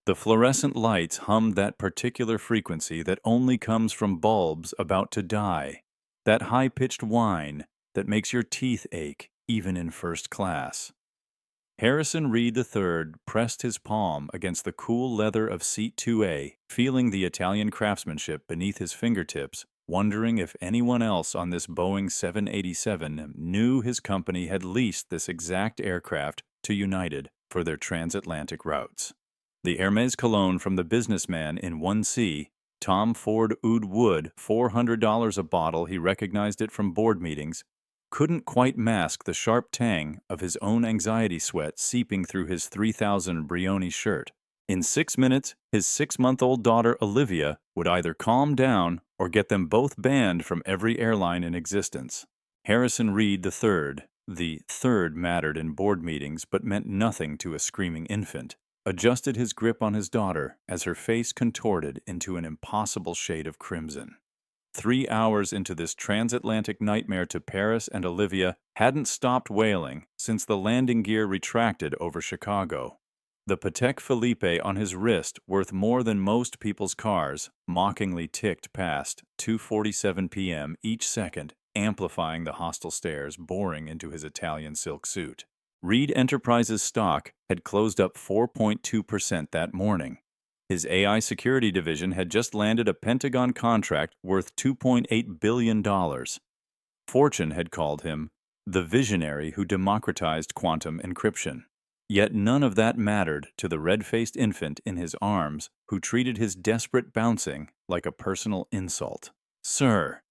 The fluorescent lights hummed that particular frequency that only comes from bulbs about to die, that high-pitched whine that makes your teeth ache even in first class. Harrison Reed III pressed his palm against the cool leather of seat 2A, feeling the Italian craftsmanship beneath his fingertips, wondering if anyone else on this Boeing 787 knew his company had leased this exact aircraft to United for their transatlantic routes. The Hermes cologne from the businessman in 1C, Tom Ford Oud Wood, $400 a bottle, he recognized it from board meetings, couldn't quite mask the sharp tang of his own anxiety sweat seeping through his 3000 Brioni shirt. In 6 minutes, his 6-month-old daughter Olivia would either calm down or get them both banned from every airline in existence. Harrison Reed III, the third mattered in board meetings but meant nothing to a screaming infant, adjusted his grip on his daughter as her face contorted into an impossible shade of crimson. 3 hours into this transatlantic nightmare to Paris, and Olivia hadn't stopped wailing since the landing gear retracted over Chicago. The Patek Philippe on his wrist, worth more than most people's cars, mockingly ticked past 2:47 p.m. each second, amplifying the hostile stares boring into his Italian silk suit. Reed Enterprises stock had closed up 4.2% that morning. His AI security division had just landed a Pentagon contract worth $2.8 billion. Fortune had called him the visionary who democratized quantum encryption. Yet none of that mattered to the red-faced infant in his arms who treated his desperate bouncing like a personal insult. "Sir."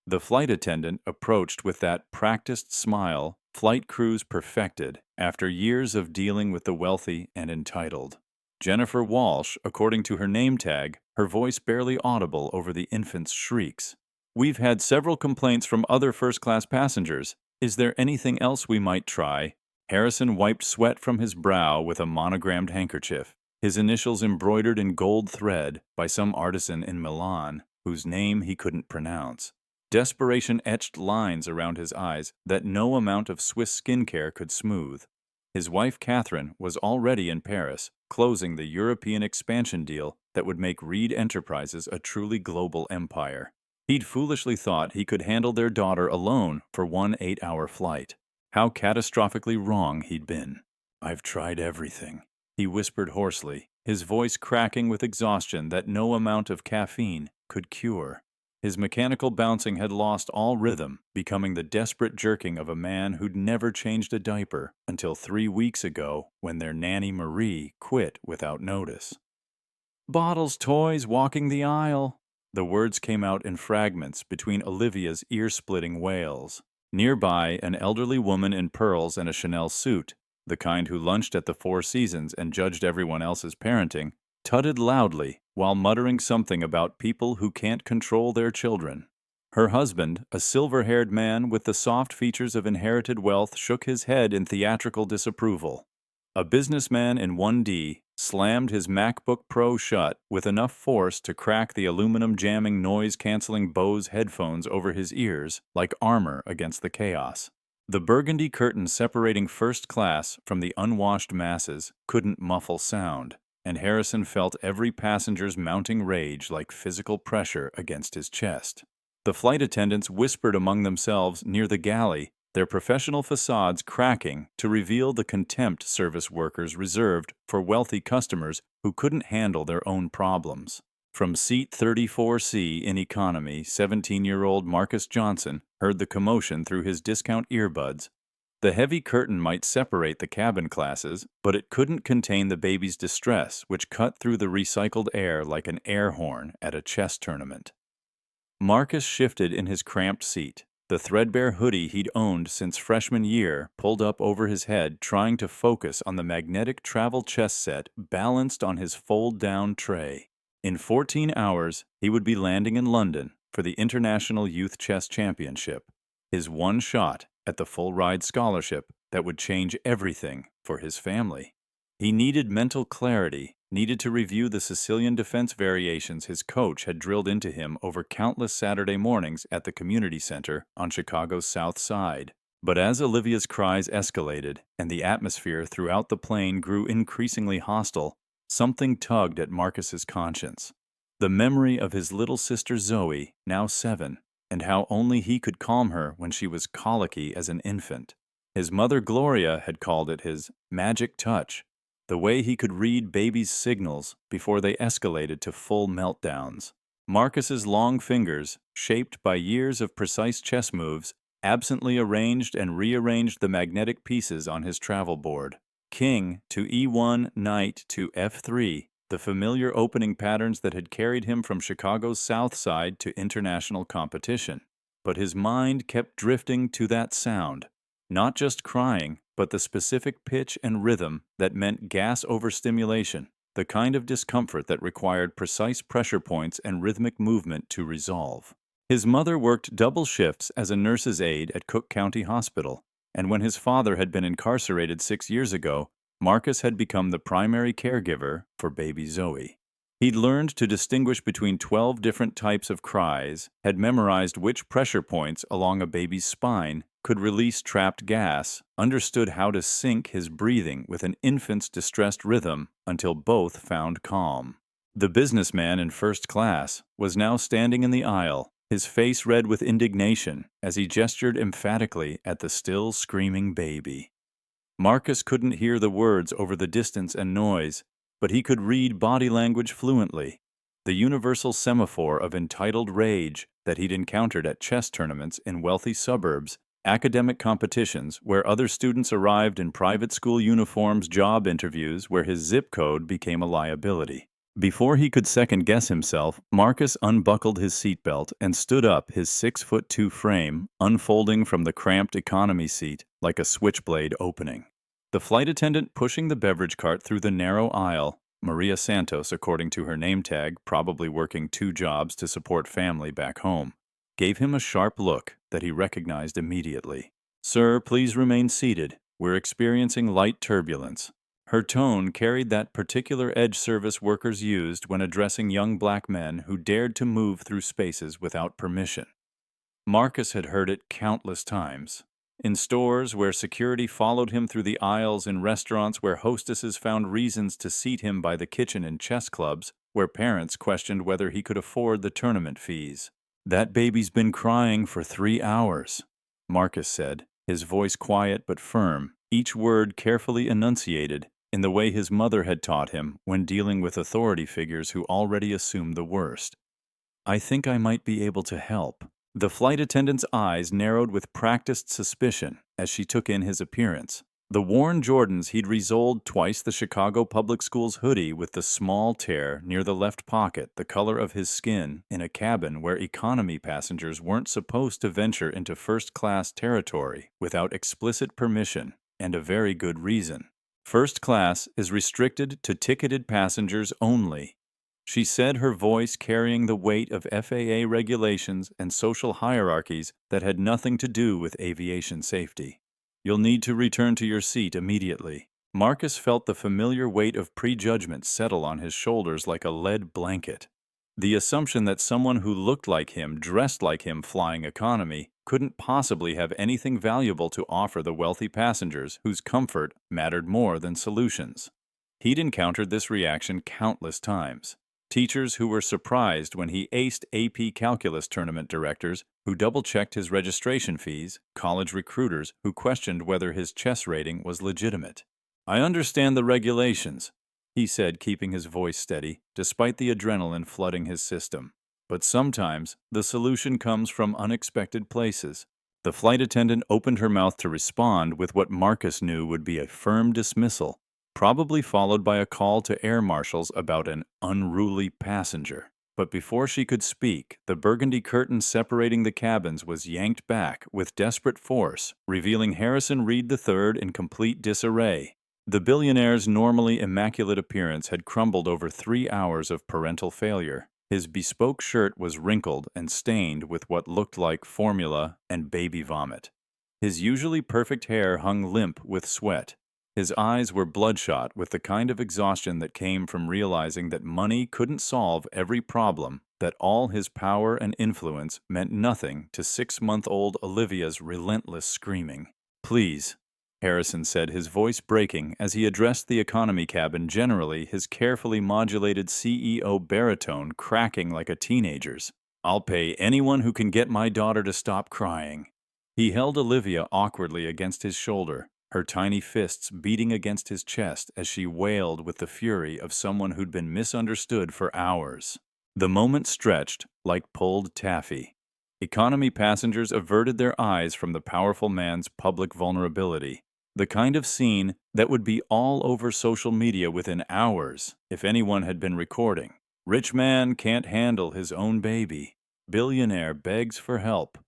The flight attendant approached with that practiced smile flight crews perfected after years of dealing with the wealthy and entitled. Jennifer Walsh, according to her name tag, her voice barely audible over the infant's shrieks. "We've had several complaints from other first-class passengers. Is there anything else we might try?" Harrison wiped sweat from his brow with a monogrammed handkerchief, his initials embroidered in gold thread by some artisan in Milan, whose name he couldn't pronounce. Desperation etched lines around his eyes that no amount of Swiss skincare could smooth. His wife Catherine was already in Paris, closing the European expansion deal that would make Reed Enterprises a truly global empire. He'd foolishly thought he could handle their daughter alone for one 8-hour flight. How catastrophically wrong he'd been. "I've tried everything," he whispered hoarsely, his voice cracking with exhaustion that no amount of caffeine could cure. His mechanical bouncing had lost all rhythm, becoming the desperate jerking of a man who'd never changed a diaper until 3 weeks ago when their nanny Marie quit without notice. "Bottles, toys, walking the aisle." The words came out in fragments between Olivia's ear-splitting wails. Nearby, an elderly woman in pearls and a Chanel suit, the kind who lunched at the Four Seasons and judged everyone else's parenting, tutted loudly while muttering something about people who can't control their children. Her husband, a silver-haired man with the soft features of inherited wealth, shook his head in theatrical disapproval. A businessman in 1D slammed his MacBook Pro shut with enough force to crack the aluminum-jamming noise-canceling Bose headphones over his ears like armor against the chaos. The burgundy curtain separating first class from the unwashed masses couldn't muffle sound, and Harrison felt every passenger's mounting rage like physical pressure against his chest. The flight attendants whispered among themselves near the galley, their professional facades cracking to reveal the contempt service workers reserved for wealthy customers who couldn't handle their own problems. From seat 34C in economy, 17-year-old Marcus Johnson heard the commotion through his discount earbuds. The heavy curtain might separate the cabin classes, but it couldn't contain the baby's distress, which cut through the recycled air like an air horn at a chess tournament. Marcus shifted in his cramped seat, the threadbare hoodie he'd owned since freshman year pulled up over his head, trying to focus on the magnetic travel chess set balanced on his fold-down tray. In 14 hours, he would be landing in London for the International Youth Chess Championship, his one shot at the full-ride scholarship that would change everything for his family. He needed mental clarity, needed to review the Sicilian defense variations his coach had drilled into him over countless Saturday mornings at the community center on Chicago's South Side. But as Olivia's cries escalated and the atmosphere throughout the plane grew increasingly hostile, something tugged at Marcus's conscience. The memory of his little sister Zoe, now 7, and how only he could calm her when she was colicky as an infant. His mother Gloria had called it his magic touch, the way he could read babies' signals before they escalated to full meltdowns. Marcus's long fingers, shaped by years of precise chess moves, absently arranged and rearranged the magnetic pieces on his travel board. King to E1, knight to F3, the familiar opening patterns that had carried him from Chicago's South Side to international competition. But his mind kept drifting to that sound, not just crying, but the specific pitch and rhythm that meant gas overstimulation, the kind of discomfort that required precise pressure points and rhythmic movement to resolve. His mother worked double shifts as a nurse's aide at Cook County Hospital, and when his father had been incarcerated 6 years ago, Marcus had become the primary caregiver for baby Zoe. He'd learned to distinguish between 12 different types of cries, had memorized which pressure points along a baby's spine could release trapped gas, understood how to sync his breathing with an infant's distressed rhythm until both found calm. The businessman in first class was now standing in the aisle, his face red with indignation as he gestured emphatically at the still screaming baby. Marcus couldn't hear the words over the distance and noise, but he could read body language fluently, the universal semaphore of entitled rage that he'd encountered at chess tournaments in wealthy suburbs, academic competitions where other students arrived in private school uniforms, job interviews where his zip code became a liability. Before he could second-guess himself, Marcus unbuckled his seatbelt and stood up, his 6'2" frame unfolding from the cramped economy seat like a switchblade opening. The flight attendant pushing the beverage cart through the narrow aisle, Maria Santos according to her name tag, probably working 2 jobs to support family back home, gave him a sharp look that he recognized immediately. "Sir, please remain seated. We're experiencing light turbulence." Her tone carried that particular edge service workers used when addressing young black men who dared to move through spaces without permission. Marcus had heard it countless times. In stores where security followed him through the aisles, in restaurants where hostesses found reasons to seat him by the kitchen, in chess clubs where parents questioned whether he could afford the tournament fees. "That baby's been crying for 3 hours, Marcus said, his voice quiet but firm, each word carefully enunciated in the way his mother had taught him when dealing with authority figures who already assumed the worst. "I think I might be able to help." The flight attendant's eyes narrowed with practiced suspicion as she took in his appearance. The worn Jordans he'd resoled twice the Chicago Public Schools hoodie with the small tear near the left pocket, the color of his skin, in a cabin where economy passengers weren't supposed to venture into first-class territory without explicit permission and a very good reason. First class is restricted to ticketed passengers only, she said, her voice carrying the weight of FAA regulations and social hierarchies that had nothing to do with aviation safety. "You'll need to return to your seat immediately." Marcus felt the familiar weight of prejudgment settle on his shoulders like a lead blanket. The assumption that someone who looked like him, dressed like him, flying economy, couldn't possibly have anything valuable to offer the wealthy passengers whose comfort mattered more than solutions. He'd encountered this reaction countless times. Teachers who were surprised when he aced AP Calculus tournament directors who double-checked his registration fees, college recruiters who questioned whether his chess rating was legitimate. "I understand the regulations," he said, keeping his voice steady, despite the adrenaline flooding his system. "But sometimes the solution comes from unexpected places." The flight attendant opened her mouth to respond with what Marcus knew would be a firm dismissal, probably followed by a call to air marshals about an unruly passenger. But before she could speak, the burgundy curtain separating the cabins was yanked back with desperate force, revealing Harrison Reed III in complete disarray. The billionaire's normally immaculate appearance had crumbled over 3 hours of parental failure. His bespoke shirt was wrinkled and stained with what looked like formula and baby vomit. His usually perfect hair hung limp with sweat. His eyes were bloodshot with the kind of exhaustion that came from realizing that money couldn't solve every problem, that all his power and influence meant nothing to 6-month-old Olivia's relentless screaming. "Please." Harrison said, his voice breaking as he addressed the economy cabin generally, his carefully modulated CEO baritone cracking like a teenager's. "I'll pay anyone who can get my daughter to stop crying." He held Olivia awkwardly against his shoulder, her tiny fists beating against his chest as she wailed with the fury of someone who'd been misunderstood for hours. The moment stretched like pulled taffy. Economy passengers averted their eyes from the powerful man's public vulnerability, the kind of scene that would be all over social media within hours if anyone had been recording. "Rich man can't handle his own baby. Billionaire begs for help."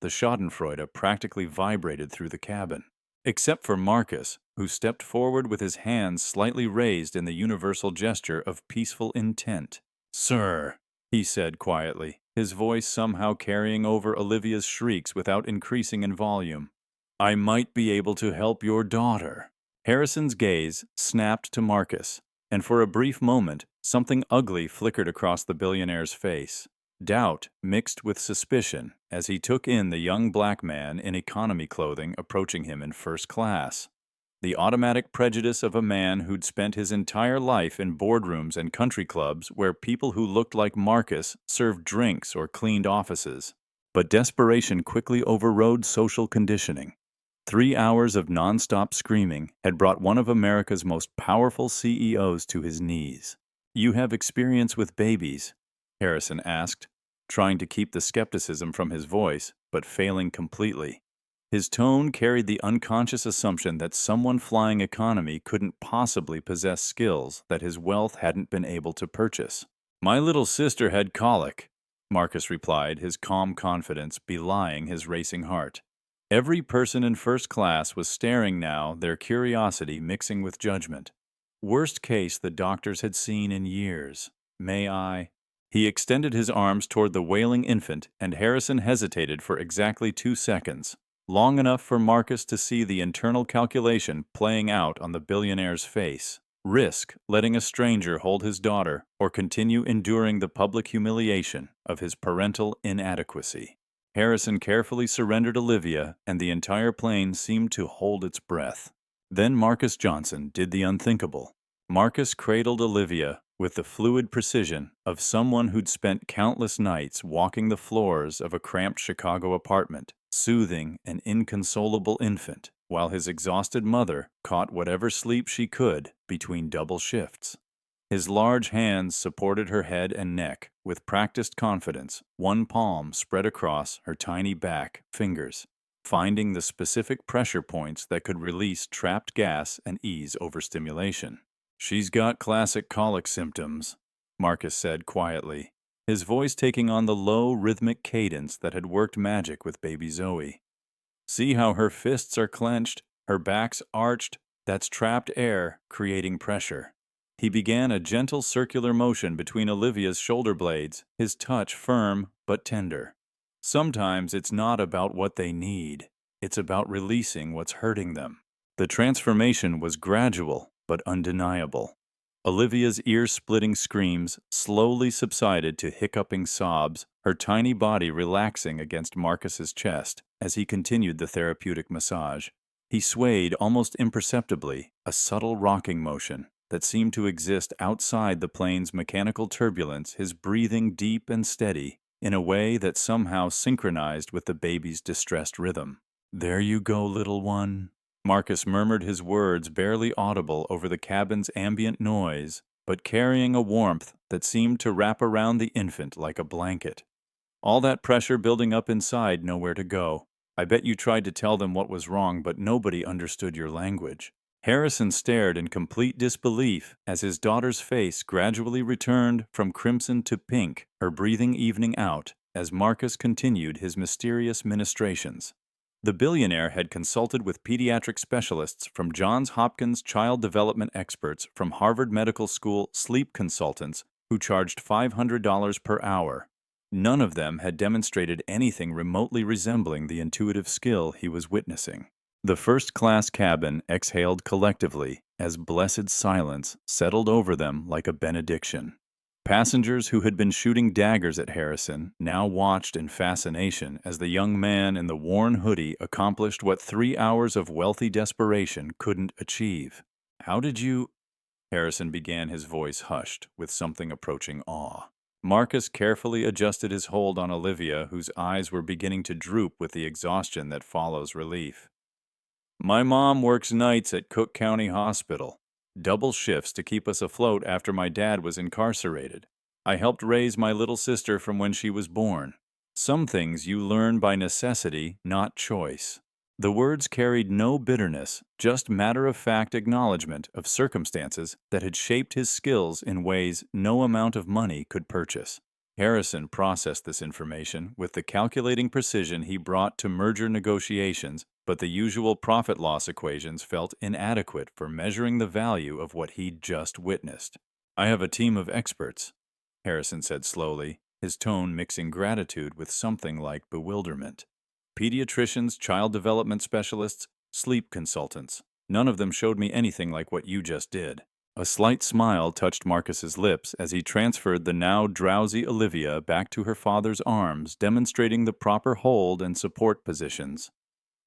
The schadenfreude practically vibrated through the cabin. Except for Marcus, who stepped forward with his hands slightly raised in the universal gesture of peaceful intent. "Sir," he said quietly, his voice somehow carrying over Olivia's shrieks without increasing in volume, "I might be able to help your daughter." Harrison's gaze snapped to Marcus, and for a brief moment, something ugly flickered across the billionaire's face. Doubt mixed with suspicion as he took in the young black man in economy clothing approaching him in first class. The automatic prejudice of a man who'd spent his entire life in boardrooms and country clubs where people who looked like Marcus served drinks or cleaned offices. But desperation quickly overrode social conditioning. 3 hours of nonstop screaming had brought one of America's most powerful CEOs to his knees. "You have experience with babies?" Harrison asked, trying to keep the skepticism from his voice, but failing completely. His tone carried the unconscious assumption that someone flying economy couldn't possibly possess skills that his wealth hadn't been able to purchase. "My little sister had colic," Marcus replied, his calm confidence belying his racing heart. Every person in first class was staring now, their curiosity mixing with judgment. Worst case the doctors had seen in years. "May I?" He extended his arms toward the wailing infant, and Harrison hesitated for exactly 2 seconds, long enough for Marcus to see the internal calculation playing out on the billionaire's face. Risk letting a stranger hold his daughter or continue enduring the public humiliation of his parental inadequacy. Harrison carefully surrendered Olivia, and the entire plane seemed to hold its breath. Then Marcus Johnson did the unthinkable. Marcus cradled Olivia with the fluid precision of someone who'd spent countless nights walking the floors of a cramped Chicago apartment, soothing an inconsolable infant, while his exhausted mother caught whatever sleep she could between double shifts. His large hands supported her head and neck with practiced confidence, one palm spread across her tiny back fingers, finding the specific pressure points that could release trapped gas and ease overstimulation. "She's got classic colic symptoms," Marcus said quietly, his voice taking on the low, rhythmic cadence that had worked magic with baby Zoe. "See how her fists are clenched, her back's arched? That's trapped air creating pressure." He began a gentle circular motion between Olivia's shoulder blades, his touch firm but tender. "Sometimes it's not about what they need. It's about releasing what's hurting them." The transformation was gradual but undeniable. Olivia's ear-splitting screams slowly subsided to hiccuping sobs, her tiny body relaxing against Marcus's chest as he continued the therapeutic massage. He swayed almost imperceptibly, a subtle rocking motion that seemed to exist outside the plane's mechanical turbulence, his breathing deep and steady in a way that somehow synchronized with the baby's distressed rhythm. "There you go, little one." Marcus murmured his words barely audible over the cabin's ambient noise, but carrying a warmth that seemed to wrap around the infant like a blanket. "All that pressure building up inside, nowhere to go. I bet you tried to tell them what was wrong, but nobody understood your language." Harrison stared in complete disbelief as his daughter's face gradually returned from crimson to pink, her breathing evening out as Marcus continued his mysterious ministrations. The billionaire had consulted with pediatric specialists from Johns Hopkins child development experts from Harvard Medical School sleep consultants who charged $500 per hour. None of them had demonstrated anything remotely resembling the intuitive skill he was witnessing. The first-class cabin exhaled collectively as blessed silence settled over them like a benediction. Passengers who had been shooting daggers at Harrison now watched in fascination as the young man in the worn hoodie accomplished what 3 hours of wealthy desperation couldn't achieve. "How did you—" Harrison began, his voice hushed with something approaching awe. Marcus carefully adjusted his hold on Olivia, whose eyes were beginning to droop with the exhaustion that follows relief. "My mom works nights at Cook County Hospital. Double shifts to keep us afloat after my dad was incarcerated. I helped raise my little sister from when she was born. Some things you learn by necessity, not choice." The words carried no bitterness, just matter-of-fact acknowledgement of circumstances that had shaped his skills in ways no amount of money could purchase. Harrison processed this information with the calculating precision he brought to merger negotiations, but the usual profit-loss equations felt inadequate for measuring the value of what he'd just witnessed. "I have a team of experts," Harrison said slowly, his tone mixing gratitude with something like bewilderment. "Pediatricians, child development specialists, sleep consultants. None of them showed me anything like what you just did." A slight smile touched Marcus's lips as he transferred the now drowsy Olivia back to her father's arms, demonstrating the proper hold and support positions.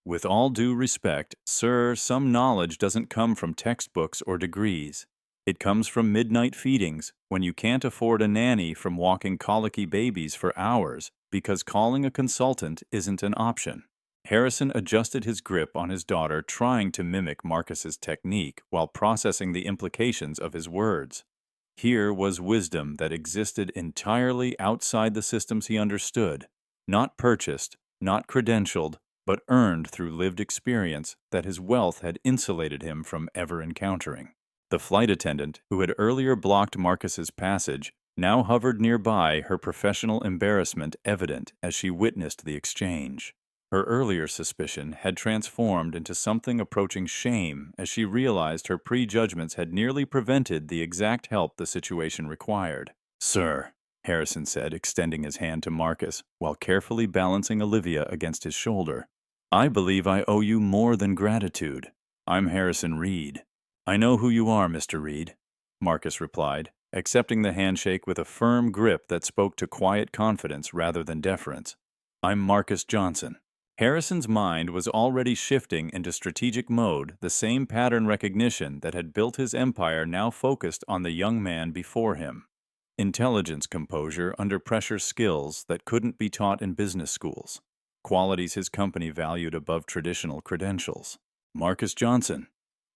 "With all due respect, sir, some knowledge doesn't come from textbooks or degrees. It comes from midnight feedings, when you can't afford a nanny, from walking colicky babies for hours, because calling a consultant isn't an option." Harrison adjusted his grip on his daughter, trying to mimic Marcus's technique while processing the implications of his words. Here was wisdom that existed entirely outside the systems he understood, not purchased, not credentialed, but earned through lived experience that his wealth had insulated him from ever encountering. The flight attendant, who had earlier blocked Marcus's passage, now hovered nearby, her professional embarrassment evident as she witnessed the exchange. Her earlier suspicion had transformed into something approaching shame as she realized her prejudgments had nearly prevented the exact help the situation required. "Sir," Harrison said, extending his hand to Marcus while carefully balancing Olivia against his shoulder, "I believe I owe you more than gratitude. I'm Harrison Reed." "I know who you are, Mr. Reed," Marcus replied, accepting the handshake with a firm grip that spoke to quiet confidence rather than deference. "I'm Marcus Johnson." Harrison's mind was already shifting into strategic mode, the same pattern recognition that had built his empire now focused on the young man before him. Intelligence composure under pressure, skills that couldn't be taught in business schools, qualities his company valued above traditional credentials. "Marcus Johnson,"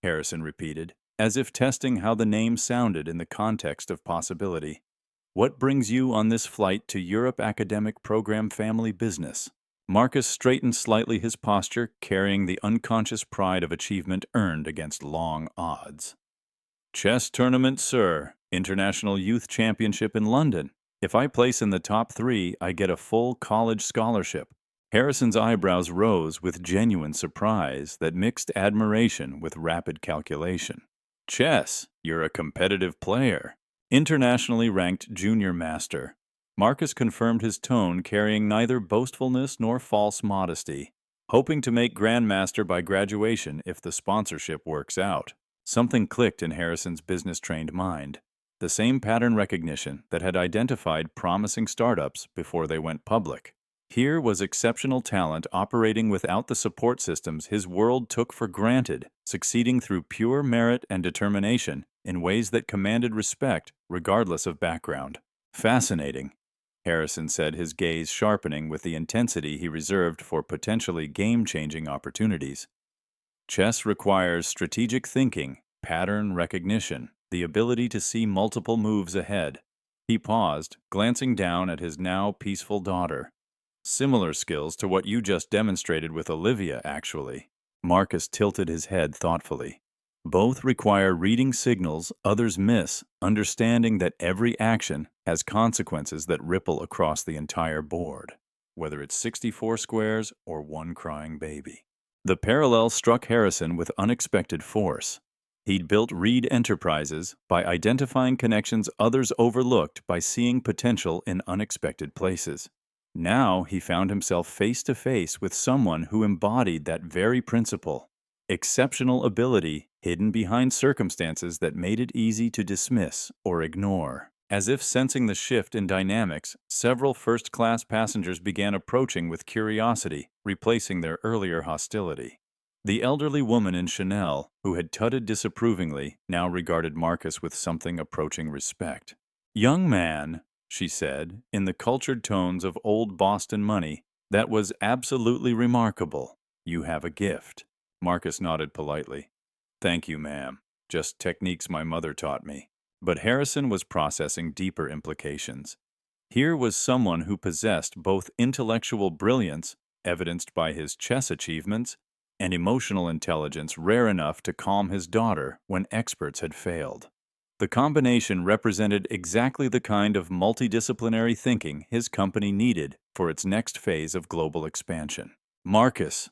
Harrison repeated, as if testing how the name sounded in the context of possibility. "What brings you on this flight to Europe Academic Program Family Business?" Marcus straightened slightly his posture, carrying the unconscious pride of achievement earned against long odds. "Chess tournament, sir. International Youth Championship in London. If I place in the top 3, I get a full college scholarship." Harrison's eyebrows rose with genuine surprise that mixed admiration with rapid calculation. "Chess? You're a competitive player." "Internationally ranked junior master." Marcus confirmed his tone, carrying neither boastfulness nor false modesty. "Hoping to make grandmaster by graduation if the sponsorship works out." Something clicked in Harrison's business-trained mind. The same pattern recognition that had identified promising startups before they went public. Here was exceptional talent operating without the support systems his world took for granted, succeeding through pure merit and determination in ways that commanded respect regardless of background. "Fascinating," Harrison said, his gaze sharpening with the intensity he reserved for potentially game-changing opportunities. "Chess requires strategic thinking, pattern recognition, the ability to see multiple moves ahead." He paused, glancing down at his now peaceful daughter. "Similar skills to what you just demonstrated with Olivia, actually." Marcus tilted his head thoughtfully. "Both require reading signals others miss, understanding that every action has consequences that ripple across the entire board, whether it's 64 squares or one crying baby." The parallel struck Harrison with unexpected force. He'd built Reed Enterprises by identifying connections others overlooked, by seeing potential in unexpected places. Now he found himself face to face with someone who embodied that very principle. Exceptional ability hidden behind circumstances that made it easy to dismiss or ignore. As if sensing the shift in dynamics, several first-class passengers began approaching with curiosity, replacing their earlier hostility. The elderly woman in Chanel, who had tutted disapprovingly, now regarded Marcus with something approaching respect. "Young man," she said, in the cultured tones of old Boston money, "that was absolutely remarkable. You have a gift." Marcus nodded politely. "Thank you, ma'am. Just techniques my mother taught me." But Harrison was processing deeper implications. Here was someone who possessed both intellectual brilliance, evidenced by his chess achievements, and emotional intelligence rare enough to calm his daughter when experts had failed. The combination represented exactly the kind of multidisciplinary thinking his company needed for its next phase of global expansion. "Marcus,"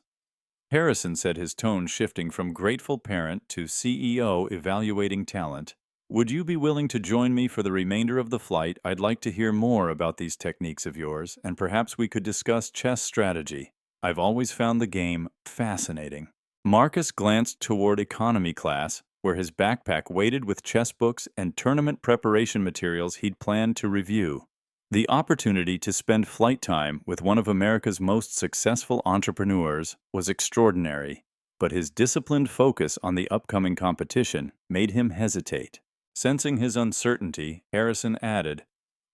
Harrison said, his tone shifting from grateful parent to CEO evaluating talent, "would you be willing to join me for the remainder of the flight? I'd like to hear more about these techniques of yours, and perhaps we could discuss chess strategy. I've always found the game fascinating." Marcus glanced toward economy class, where his backpack waited with chess books and tournament preparation materials he'd planned to review. The opportunity to spend flight time with one of America's most successful entrepreneurs was extraordinary, but his disciplined focus on the upcoming competition made him hesitate. Sensing his uncertainty, Harrison added,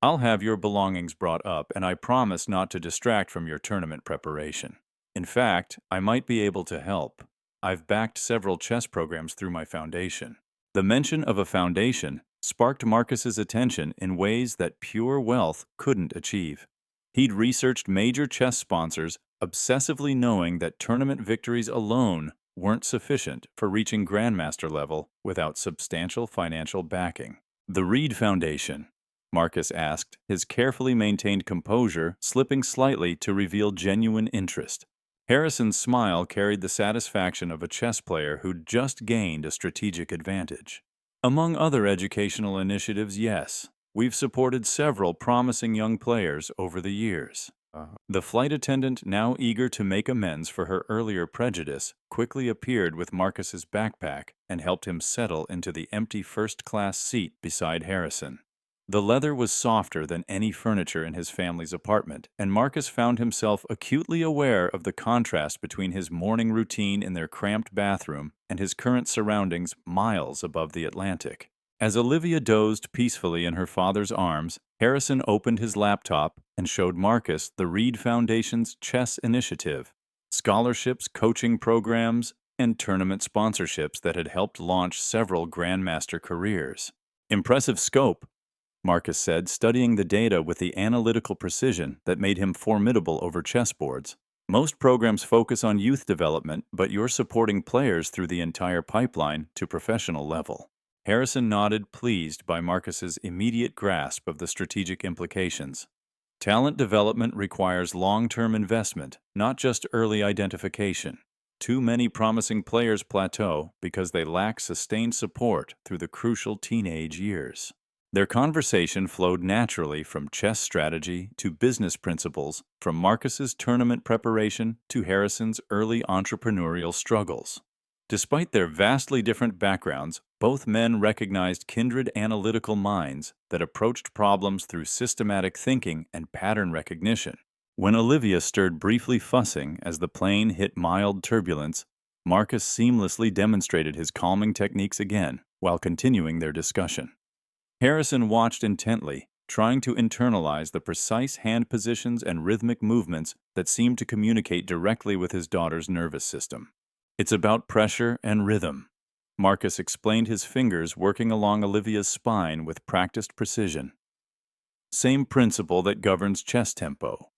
"I'll have your belongings brought up, and I promise not to distract from your tournament preparation. In fact, I might be able to help. I've backed several chess programs through my foundation." The mention of a foundation sparked Marcus's attention in ways that pure wealth couldn't achieve. He'd researched major chess sponsors, obsessively knowing that tournament victories alone weren't sufficient for reaching grandmaster level without substantial financial backing. "The Reed Foundation?" Marcus asked, his carefully maintained composure slipping slightly to reveal genuine interest. Harrison's smile carried the satisfaction of a chess player who'd just gained a strategic advantage. "Among other educational initiatives, yes. We've supported several promising young players over the years." The flight attendant, now eager to make amends for her earlier prejudice, quickly appeared with Marcus's backpack and helped him settle into the empty first-class seat beside Harrison. The leather was softer than any furniture in his family's apartment, and Marcus found himself acutely aware of the contrast between his morning routine in their cramped bathroom and his current surroundings miles above the Atlantic. As Olivia dozed peacefully in her father's arms, Harrison opened his laptop and showed Marcus the Reed Foundation's chess initiative, scholarships, coaching programs, and tournament sponsorships that had helped launch several grandmaster careers. "Impressive scope," Marcus said, studying the data with the analytical precision that made him formidable over chessboards. "Most programs focus on youth development, but you're supporting players through the entire pipeline to professional level." Harrison nodded, pleased by Marcus's immediate grasp of the strategic implications. Talent development requires long-term investment, not just early identification. Too many promising players plateau because they lack sustained support through the crucial teenage years. Their conversation flowed naturally from chess strategy to business principles, from Marcus's tournament preparation to Harrison's early entrepreneurial struggles. Despite their vastly different backgrounds, both men recognized kindred analytical minds that approached problems through systematic thinking and pattern recognition. When Olivia stirred briefly fussing as the plane hit mild turbulence, Marcus seamlessly demonstrated his calming techniques again while continuing their discussion. Harrison watched intently, trying to internalize the precise hand positions and rhythmic movements that seemed to communicate directly with his daughter's nervous system. "It's about pressure and rhythm." Marcus explained, his fingers working along Olivia's spine with practiced precision. "Same principle that governs chess tempo.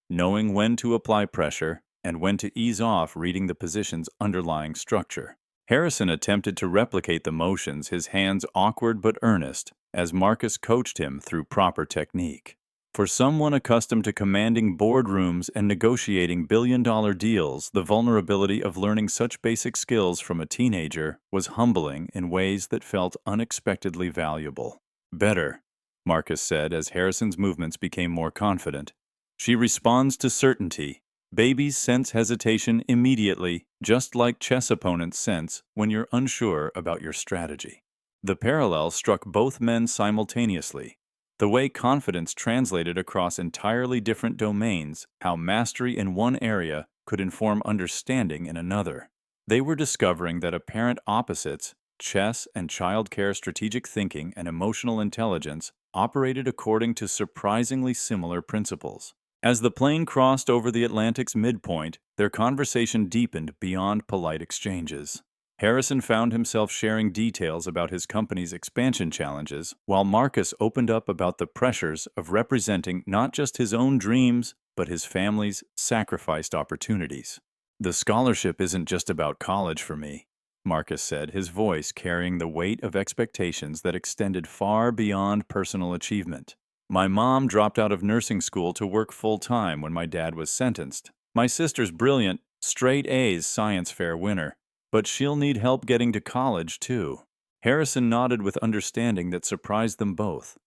Knowing when to apply pressure and when to ease off, reading the position's underlying structure." Harrison attempted to replicate the motions, his hands awkward but earnest, as Marcus coached him through proper technique. For someone accustomed to commanding boardrooms and negotiating billion-dollar deals, the vulnerability of learning such basic skills from a teenager was humbling in ways that felt unexpectedly valuable. "Better," Marcus said as Harrison's movements became more confident. "She responds to certainty. Babies sense hesitation immediately, just like chess opponents sense when you're unsure about your strategy." The parallel struck both men simultaneously. The way confidence translated across entirely different domains, how mastery in one area could inform understanding in another. They were discovering that apparent opposites, chess and childcare strategic thinking and emotional intelligence, operated according to surprisingly similar principles. As the plane crossed over the Atlantic's midpoint, their conversation deepened beyond polite exchanges. Harrison found himself sharing details about his company's expansion challenges, while Marcus opened up about the pressures of representing not just his own dreams, but his family's sacrificed opportunities. "The scholarship isn't just about college for me," Marcus said, his voice carrying the weight of expectations that extended far beyond personal achievement. "My mom dropped out of nursing school to work full-time when my dad was sentenced. My sister's brilliant, straight A's science fair winner, but she'll need help getting to college, too." Harrison nodded with understanding that surprised them both.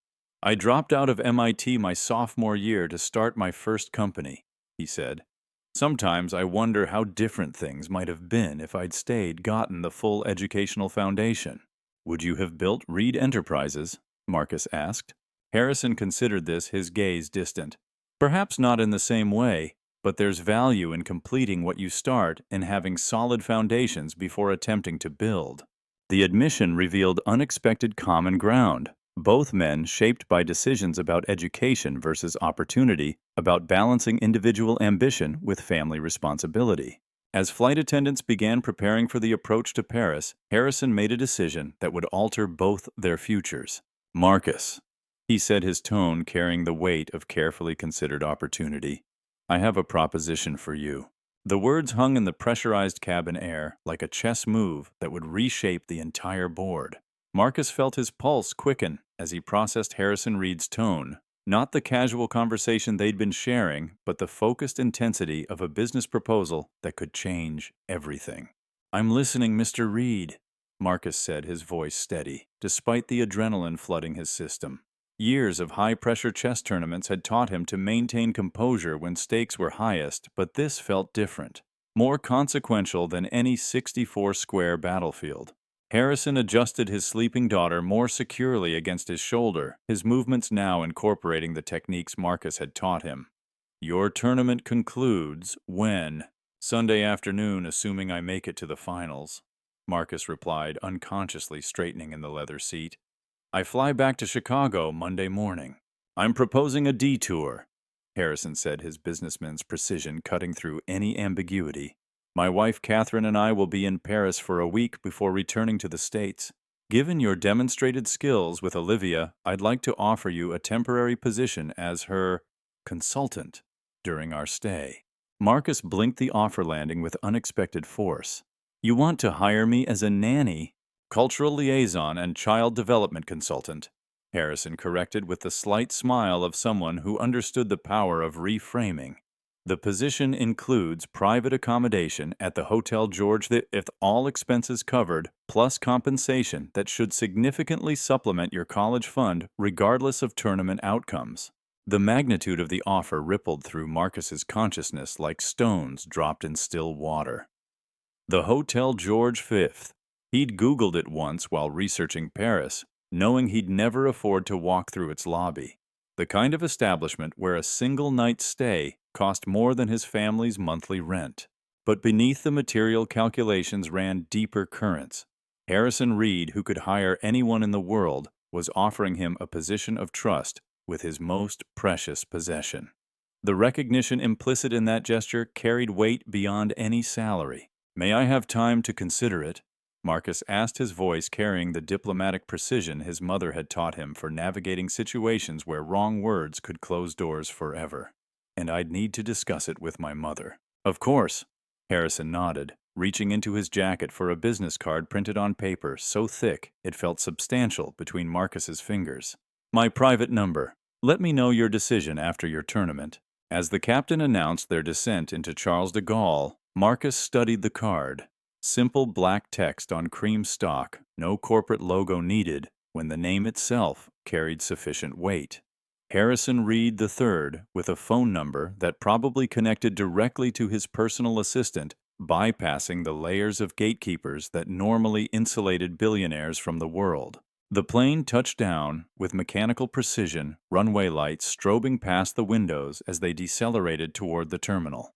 "I dropped out of MIT my sophomore year to start my first company," he said. "Sometimes I wonder how different things might have been if I'd gotten the full educational foundation." "Would you have built Reed Enterprises?" Marcus asked. Harrison considered this, his gaze distant. "Perhaps not in the same way, but there's value in completing what you start and having solid foundations before attempting to build." The admission revealed unexpected common ground. Both men shaped by decisions about education versus opportunity, about balancing individual ambition with family responsibility. As flight attendants began preparing for the approach to Paris, Harrison made a decision that would alter both their futures. "Marcus," he said, his tone carrying the weight of carefully considered opportunity, "I have a proposition for you." The words hung in the pressurized cabin air like a chess move that would reshape the entire board. Marcus felt his pulse quicken as he processed Harrison Reed's tone, not the casual conversation they'd been sharing, but the focused intensity of a business proposal that could change everything. "I'm listening, Mr. Reed," Marcus said, his voice steady, despite the adrenaline flooding his system. Years of high-pressure chess tournaments had taught him to maintain composure when stakes were highest, but this felt different, more consequential than any 64-square battlefield. Harrison adjusted his sleeping daughter more securely against his shoulder, his movements now incorporating the techniques Marcus had taught him. "Your tournament concludes when?" "Sunday afternoon, assuming I make it to the finals," Marcus replied, unconsciously straightening in the leather seat. "I fly back to Chicago Monday morning." "I'm proposing a detour," Harrison said, his businessman's precision cutting through any ambiguity. "My wife Catherine and I will be in Paris for a week before returning to the States. Given your demonstrated skills with Olivia, I'd like to offer you a temporary position as her consultant during our stay." Marcus blinked the offer landing with unexpected force. "You want to hire me as a nanny?" "Cultural liaison and child development consultant," Harrison corrected with the slight smile of someone who understood the power of reframing. "The position includes private accommodation at the Hotel George V, all expenses covered, plus compensation that should significantly supplement your college fund regardless of tournament outcomes." The magnitude of the offer rippled through Marcus's consciousness like stones dropped in still water. The Hotel George V. He'd Googled it once while researching Paris, knowing he'd never afford to walk through its lobby. The kind of establishment where a single night's stay cost more than his family's monthly rent. But beneath the material calculations ran deeper currents. Harrison Reed, who could hire anyone in the world, was offering him a position of trust with his most precious possession. The recognition implicit in that gesture carried weight beyond any salary. "May I have time to consider it?" Marcus asked, his voice carrying the diplomatic precision his mother had taught him for navigating situations where wrong words could close doors forever. "And I'd need to discuss it with my mother." "Of course," Harrison nodded, reaching into his jacket for a business card printed on paper so thick it felt substantial between Marcus's fingers. "My private number. Let me know your decision after your tournament." As the captain announced their descent into Charles de Gaulle, Marcus studied the card. Simple black text on cream stock, no corporate logo needed, when the name itself carried sufficient weight. Harrison Reed III, with a phone number that probably connected directly to his personal assistant, bypassing the layers of gatekeepers that normally insulated billionaires from the world. The plane touched down with mechanical precision, runway lights strobing past the windows as they decelerated toward the terminal.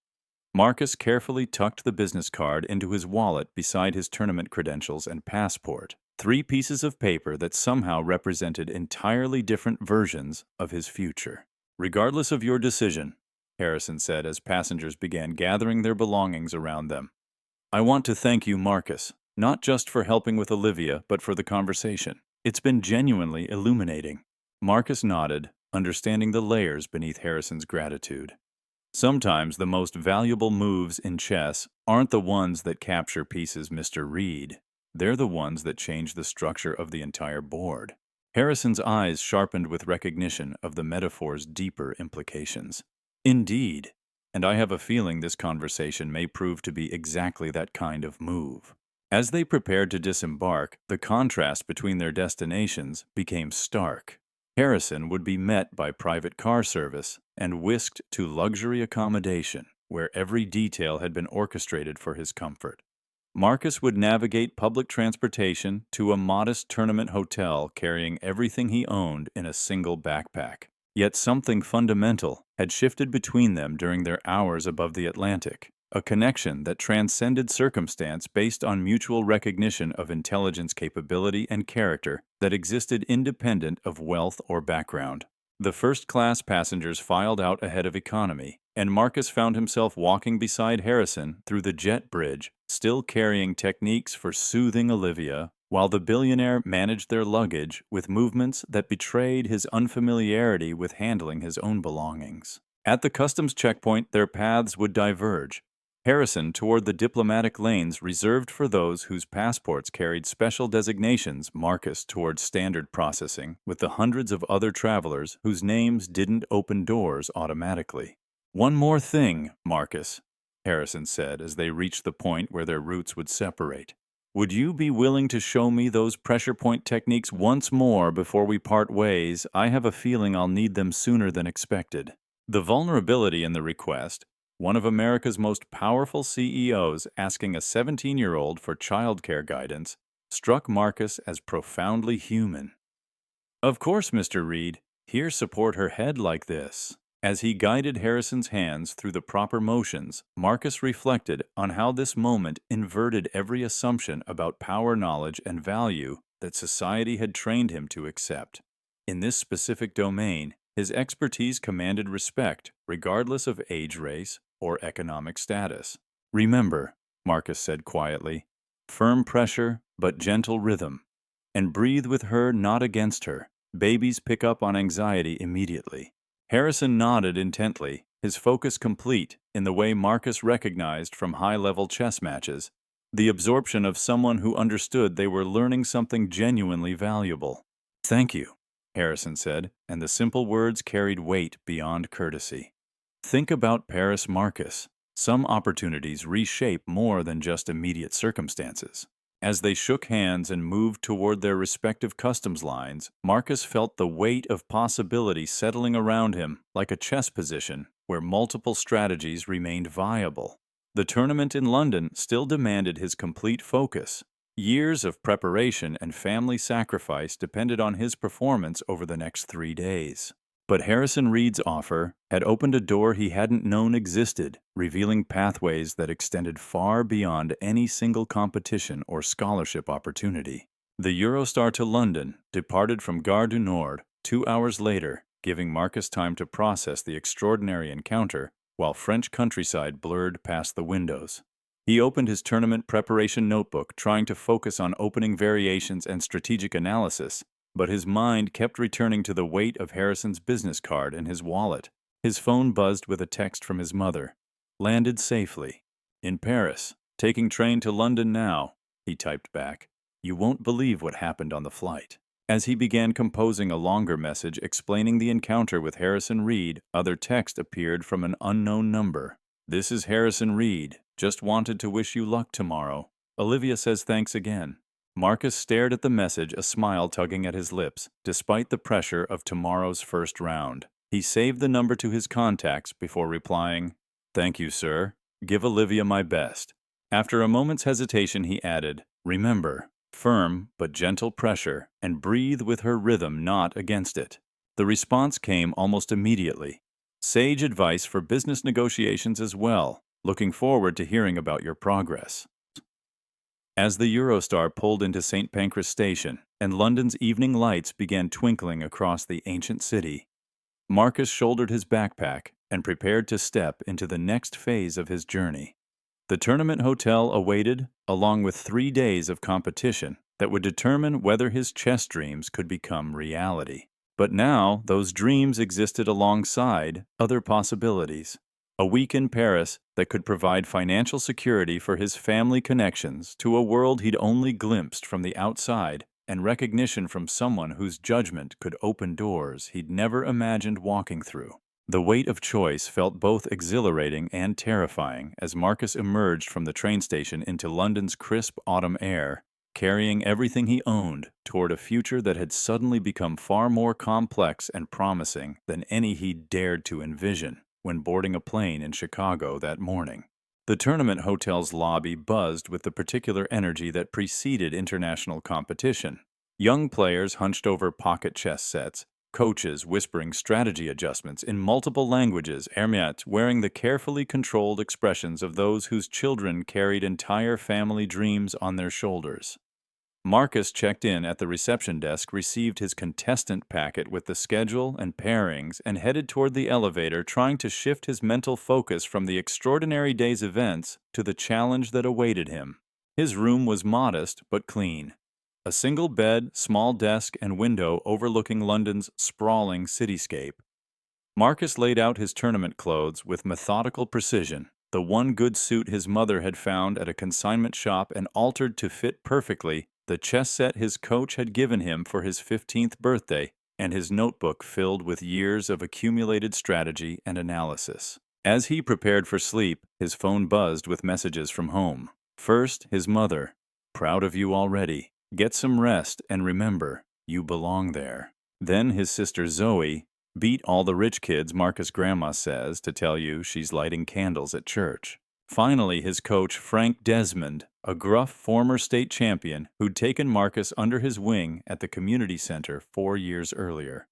Marcus carefully tucked the business card into his wallet beside his tournament credentials and passport, three pieces of paper that somehow represented entirely different versions of his future. "Regardless of your decision," Harrison said as passengers began gathering their belongings around them, "I want to thank you, Marcus, not just for helping with Olivia, but for the conversation. It's been genuinely illuminating." Marcus nodded, understanding the layers beneath Harrison's gratitude. Sometimes the most valuable moves in chess aren't the ones that capture pieces, Mr. Reed. They're the ones that change the structure of the entire board. Harrison's eyes sharpened with recognition of the metaphor's deeper implications. "Indeed, and I have a feeling this conversation may prove to be exactly that kind of move." As they prepared to disembark, the contrast between their destinations became stark. Harrison would be met by private car service and whisked to luxury accommodation, where every detail had been orchestrated for his comfort. Marcus would navigate public transportation to a modest tournament hotel carrying everything he owned in a single backpack. Yet something fundamental had shifted between them during their hours above the Atlantic, a connection that transcended circumstance based on mutual recognition of intelligence capability and character that existed independent of wealth or background. The first-class passengers filed out ahead of economy, and Marcus found himself walking beside Harrison through the jet bridge, still carrying techniques for soothing Olivia, while the billionaire managed their luggage with movements that betrayed his unfamiliarity with handling his own belongings. At the customs checkpoint, their paths would diverge. Harrison toward the diplomatic lanes reserved for those whose passports carried special designations, Marcus toward standard processing with the hundreds of other travelers whose names didn't open doors automatically. "One more thing, Marcus," Harrison said as they reached the point where their routes would separate. "Would you be willing to show me those pressure point techniques once more before we part ways? I have a feeling I'll need them sooner than expected." The vulnerability in the request, one of America's most powerful CEOs asking a 17-year-old for childcare guidance, struck Marcus as profoundly human. "Of course, Mr. Reed. Here, support her head like this." As he guided Harrison's hands through the proper motions, Marcus reflected on how this moment inverted every assumption about power, knowledge, and value that society had trained him to accept. In this specific domain, his expertise commanded respect, regardless of age, race, or economic status. "Remember," Marcus said quietly, "firm pressure, but gentle rhythm. And breathe with her, not against her. Babies pick up on anxiety immediately." Harrison nodded intently, his focus complete in the way Marcus recognized from high-level chess matches, the absorption of someone who understood they were learning something genuinely valuable. "Thank you," Harrison said, and the simple words carried weight beyond courtesy. Think about Paris, Marcus. Some opportunities reshape more than just immediate circumstances. As they shook hands and moved toward their respective customs lines, Marcus felt the weight of possibility settling around him like a chess position where multiple strategies remained viable. The tournament in London still demanded his complete focus. Years of preparation and family sacrifice depended on his performance over the next 3 days. But Harrison Reed's offer had opened a door he hadn't known existed, revealing pathways that extended far beyond any single competition or scholarship opportunity. The Eurostar to London departed from Gare du Nord 2 hours later, giving Marcus time to process the extraordinary encounter while French countryside blurred past the windows. He opened his tournament preparation notebook, trying to focus on opening variations and strategic analysis, but his mind kept returning to the weight of Harrison's business card in his wallet. His phone buzzed with a text from his mother. "Landed safely. In Paris. Taking train to London now," he typed back. "You won't believe what happened on the flight." As he began composing a longer message explaining the encounter with Harrison Reed, other text appeared from an unknown number. "This is Harrison Reed. Just wanted to wish you luck tomorrow. Olivia says thanks again." Marcus stared at the message, a smile tugging at his lips, despite the pressure of tomorrow's first round. He saved the number to his contacts before replying, "Thank you, sir. Give Olivia my best." After a moment's hesitation, he added, "Remember, Firm but gentle pressure, and breathe with her rhythm, not against it. The response came almost immediately. Sage advice for business negotiations as well. Looking forward to hearing about your progress. As the Eurostar pulled into St. Pancras Station and London's evening lights began twinkling across the ancient city, Marcus shouldered his backpack and prepared to step into the next phase of his journey. The tournament hotel awaited, along with 3 days of competition that would determine whether his chess dreams could become reality. But now, those dreams existed alongside other possibilities. A week in Paris that could provide financial security for his family connections to a world he'd only glimpsed from the outside, and recognition from someone whose judgment could open doors he'd never imagined walking through. The weight of choice felt both exhilarating and terrifying as Marcus emerged from the train station into London's crisp autumn air, carrying everything he owned toward a future that had suddenly become far more complex and promising than any he'd dared to envision when boarding a plane in Chicago that morning. The tournament hotel's lobby buzzed with the particular energy that preceded international competition. Young players hunched over pocket chess sets, coaches whispering strategy adjustments in multiple languages, Hermiat wearing the carefully controlled expressions of those whose children carried entire family dreams on their shoulders. Marcus checked in at the reception desk, received his contestant packet with the schedule and pairings, and headed toward the elevator, trying to shift his mental focus from the extraordinary day's events to the challenge that awaited him. His room was modest but clean. A single bed, small desk, and window overlooking London's sprawling cityscape. Marcus laid out his tournament clothes with methodical precision, the one good suit his mother had found at a consignment shop and altered to fit perfectly the chess set his coach had given him for his 15th birthday, and his notebook filled with years of accumulated strategy and analysis. As he prepared for sleep, his phone buzzed with messages from home. First, his mother. "Proud of you already. Get some rest and remember, you belong there." Then his sister Zoe. "Beat all the rich kids Marcus' grandma says to tell you she's lighting candles at church." Finally, his coach Frank Desmond, a gruff former state champion who'd taken Marcus under his wing at the community center 4 years earlier.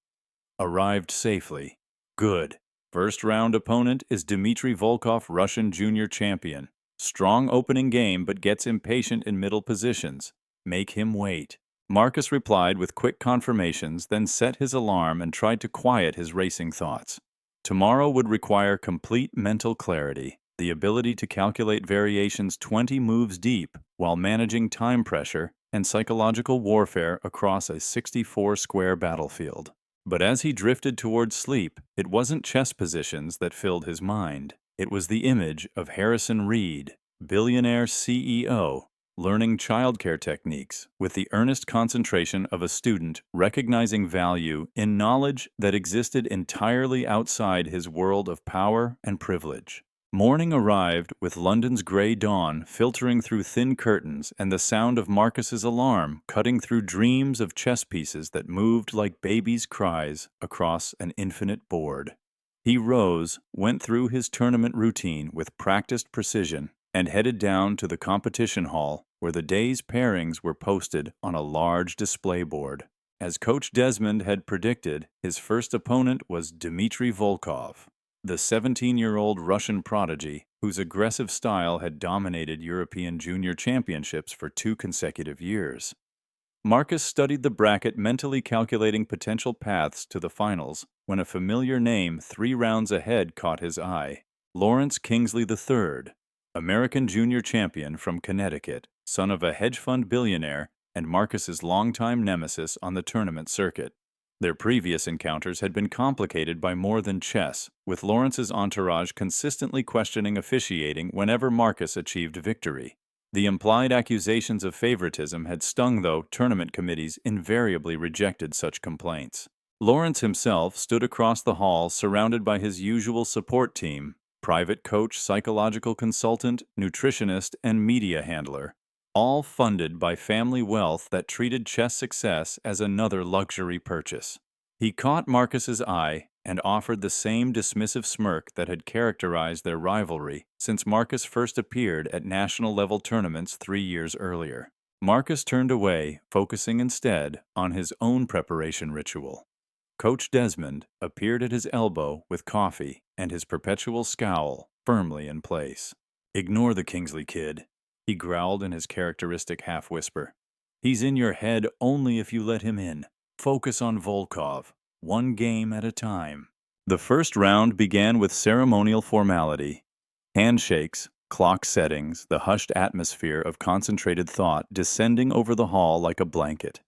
Arrived safely. Good. First round opponent is Dmitry Volkov, Russian junior champion. Strong opening game but gets impatient in middle positions. Make him wait. Marcus replied with quick confirmations, then set his alarm and tried to quiet his racing thoughts. Tomorrow would require complete mental clarity, the ability to calculate variations 20 moves deep while managing time pressure and psychological warfare across a 64-square battlefield. But as he drifted towards sleep, it wasn't chess positions that filled his mind. It was the image of Harrison Reed, Billionaire CEO, learning childcare techniques with the earnest concentration of a student recognizing value in knowledge that existed entirely outside his world of power and privilege. Morning arrived with London's gray dawn filtering through thin curtains and the sound of Marcus's alarm cutting through dreams of chess pieces that moved like babies' cries across an infinite board. He rose, went through his tournament routine with practiced precision, and headed down to the competition hall where the day's pairings were posted on a large display board. As Coach Desmond had predicted, his first opponent was Dmitry Volkov, the 17-year-old Russian prodigy whose aggressive style had dominated European junior championships for 2 consecutive years. Marcus studied the bracket, mentally calculating potential paths to the finals, when a familiar name 3 rounds ahead caught his eye. Lawrence Kingsley III, American junior champion from Connecticut, son of a hedge fund billionaire and Marcus's longtime nemesis on the tournament circuit. Their previous encounters had been complicated by more than chess, with Lawrence's entourage consistently questioning officiating whenever Marcus achieved victory. The implied accusations of favoritism had stung, though tournament committees invariably rejected such complaints. Lawrence himself stood across the hall surrounded by his usual support team, private coach, psychological consultant, nutritionist, and media handler, all funded by family wealth that treated chess success as another luxury purchase. He caught Marcus's eye and offered the same dismissive smirk that had characterized their rivalry since Marcus first appeared at national-level tournaments 3 years earlier. Marcus turned away, focusing instead on his own preparation ritual. Coach Desmond appeared at his elbow with coffee and his perpetual scowl firmly in place. "Ignore the Kingsley kid," he growled in his characteristic half-whisper. "He's in your head only if you let him in. Focus on Volkov, one game at a time." The first round began with ceremonial formality. Handshakes, clock settings, the hushed atmosphere of concentrated thought descending over the hall like a blanket.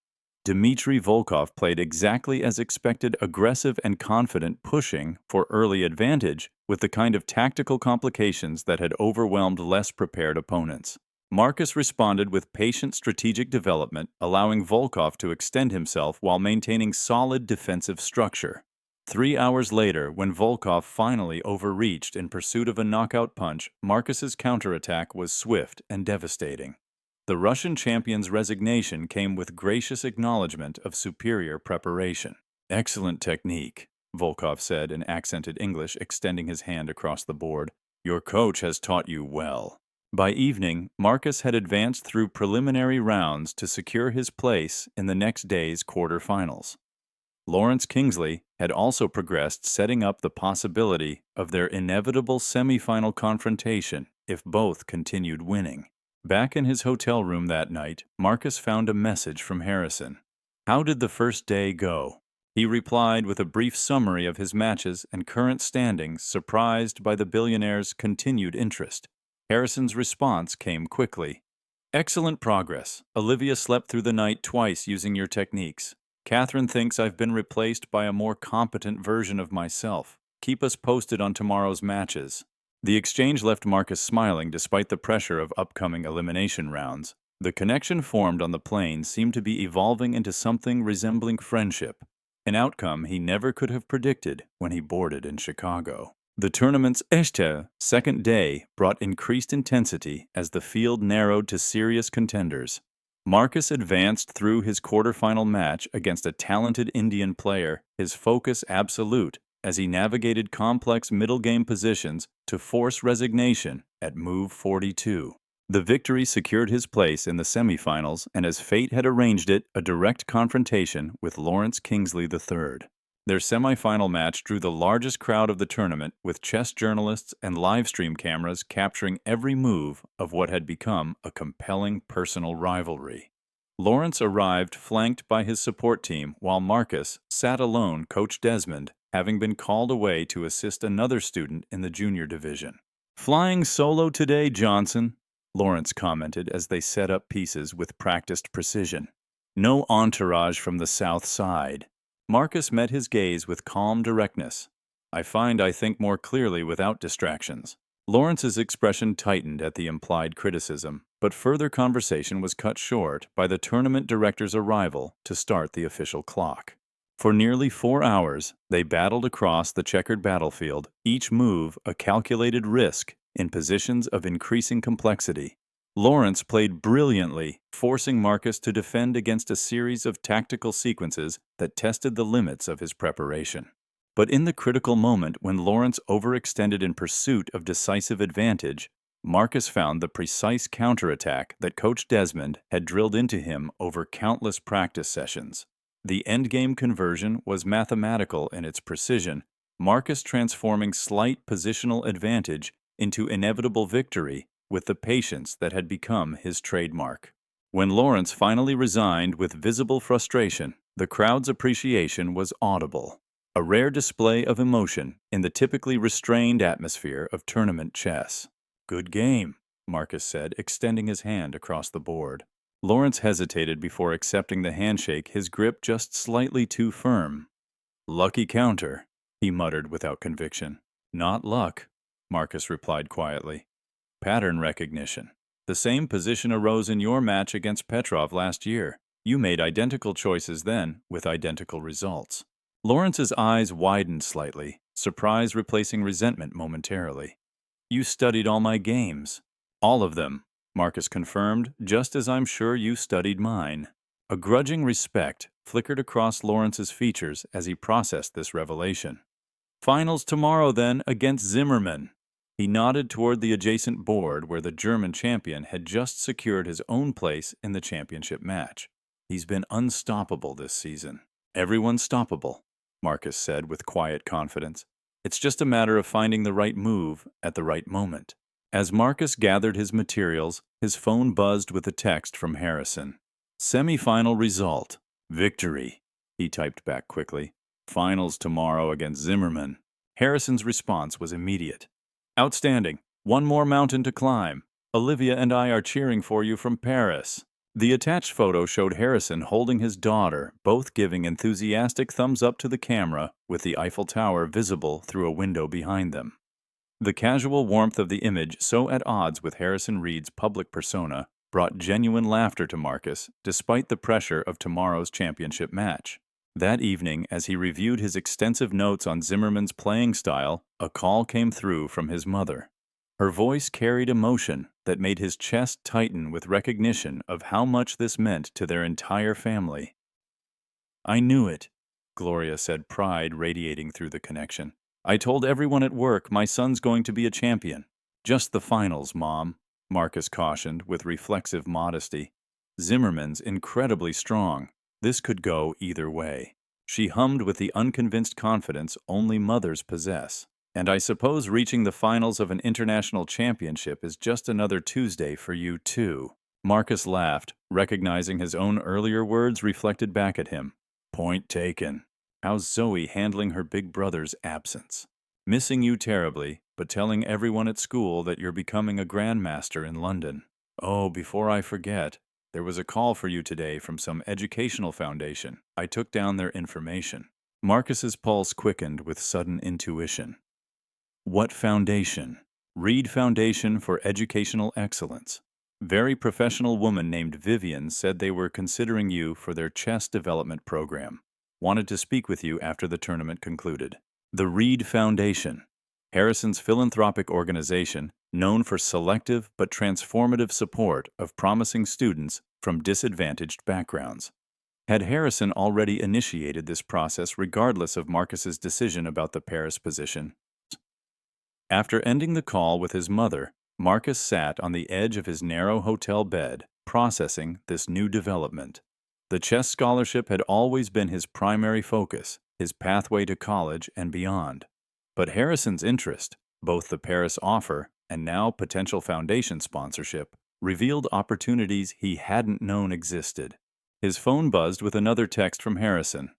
Dmitry Volkov played exactly as expected, aggressive and confident, pushing for early advantage with the kind of tactical complications that had overwhelmed less prepared opponents. Marcus responded with patient strategic development, allowing Volkov to extend himself while maintaining solid defensive structure. 3 hours later, when Volkov finally overreached in pursuit of a knockout punch, Marcus's counterattack was swift and devastating. The Russian champion's resignation came with gracious acknowledgement of superior preparation. "Excellent technique," Volkov said in accented English, extending his hand across the board. "Your coach has taught you well." By evening, Marcus had advanced through preliminary rounds to secure his place in the next day's quarterfinals. Lawrence Kingsley had also progressed, setting up the possibility of their inevitable semifinal confrontation if both continued winning. Back in his hotel room that night, Marcus found a message from Harrison. "How did the first day go?" He replied with a brief summary of his matches and current standings, surprised by the Billionaire's continued interest. Harrison's response came quickly. "Excellent progress. Olivia slept through the night twice using your techniques. Catherine thinks I've been replaced by a more competent version of myself. Keep us posted on tomorrow's matches." The exchange left Marcus smiling despite the pressure of upcoming elimination rounds. The connection formed on the plane seemed to be evolving into something resembling friendship, an outcome he never could have predicted when he boarded in Chicago. The tournament's second day brought increased intensity as the field narrowed to serious contenders. Marcus advanced through his quarterfinal match against a talented Indian player, his focus absolute, as he navigated complex middle game positions to force resignation at move 42. The victory secured his place in the semifinals, and as fate had arranged it, a direct confrontation with Lawrence Kingsley III. Their semifinal match drew the largest crowd of the tournament, with chess journalists and livestream cameras capturing every move of what had become a compelling personal rivalry. Lawrence arrived flanked by his support team, while Marcus sat alone, Coach Desmond having been called away to assist another student in the junior division. "Flying solo today, Johnson," Lawrence commented as they set up pieces with practiced precision. "No entourage from the south side." Marcus met his gaze with calm directness. "I find I think more clearly without distractions." Lawrence's expression tightened at the implied criticism, but further conversation was cut short by the tournament director's arrival to start the official clock. For nearly 4 hours, they battled across the checkered battlefield, each move a calculated risk in positions of increasing complexity. Lawrence played brilliantly, forcing Marcus to defend against a series of tactical sequences that tested the limits of his preparation. But in the critical moment when Lawrence overextended in pursuit of decisive advantage, Marcus found the precise counterattack that Coach Desmond had drilled into him over countless practice sessions. The endgame conversion was mathematical in its precision, Marcus transforming slight positional advantage into inevitable victory with the patience that had become his trademark. When Lawrence finally resigned with visible frustration, the crowd's appreciation was audible, a rare display of emotion in the typically restrained atmosphere of tournament chess. "Good game," Marcus said, extending his hand across the board. Lawrence hesitated before accepting the handshake, his grip just slightly too firm. "Lucky counter," he muttered without conviction. "Not luck," Marcus replied quietly. "Pattern recognition. The same position arose in your match against Petrov last year. You made identical choices then, with identical results." Lawrence's eyes widened slightly, surprise replacing resentment momentarily. "You studied all my games." "All of them," Marcus confirmed, "just as I'm sure you studied mine." A grudging respect flickered across Lawrence's features as he processed this revelation. "Finals tomorrow, then, against Zimmerman." He nodded toward the adjacent board where the German champion had just secured his own place in the championship match. He's been unstoppable this season. Everyone's stoppable, Marcus said with quiet confidence. It's just a matter of finding the right move at the right moment. As Marcus gathered his materials, his phone buzzed with a text from Harrison. Semi-final result. Victory. He typed back quickly. Finals tomorrow against Zimmerman. Harrison's response was immediate. Outstanding. One more mountain to climb. Olivia and I are cheering for you from Paris. The attached photo showed Harrison holding his daughter, both giving enthusiastic thumbs up to the camera, with the Eiffel Tower visible through a window behind them. The casual warmth of the image, so at odds with Harrison Reed's public persona, brought genuine laughter to Marcus, despite the pressure of tomorrow's championship match. That evening, as he reviewed his extensive notes on Zimmerman's playing style, a call came through from his mother. Her voice carried emotion that made his chest tighten with recognition of how much this meant to their entire family. I knew it, Gloria said, pride radiating through the connection. I told everyone at work my son's going to be a champion. Just the finals, Mom, Marcus cautioned with reflexive modesty. Zimmerman's incredibly strong. This could go either way. She hummed with the unconvinced confidence only mothers possess. And I suppose reaching the finals of an international championship is just another Tuesday for you, too. Marcus laughed, recognizing his own earlier words reflected back at him. Point taken. How's Zoe handling her big brother's absence? Missing you terribly, but telling everyone at school that you're becoming a grandmaster in London. Oh, before I forget, there was a call for you today from some educational foundation. I took down their information. Marcus's pulse quickened with sudden intuition. What foundation? Reed Foundation for Educational Excellence. Very professional woman named Vivian said they were considering you for their chess development program. Wanted to speak with you after the tournament concluded. The Reed Foundation, Harrison's philanthropic organization known for selective but transformative support of promising students from disadvantaged backgrounds. Had Harrison already initiated this process regardless of Marcus's decision about the Paris position? After ending the call with his mother, Marcus sat on the edge of his narrow hotel bed, processing this new development. The chess scholarship had always been his primary focus, his pathway to college and beyond. But Harrison's interest, both the Paris offer and now potential foundation sponsorship, revealed opportunities he hadn't known existed. His phone buzzed with another text from Harrison.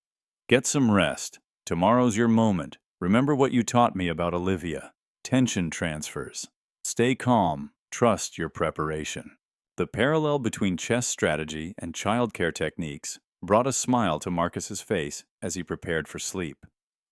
Get some rest. Tomorrow's your moment. Remember what you taught me about Olivia. Tension transfers. Stay calm. Trust your preparation. The parallel between chess strategy and childcare techniques brought a smile to Marcus's face as he prepared for sleep.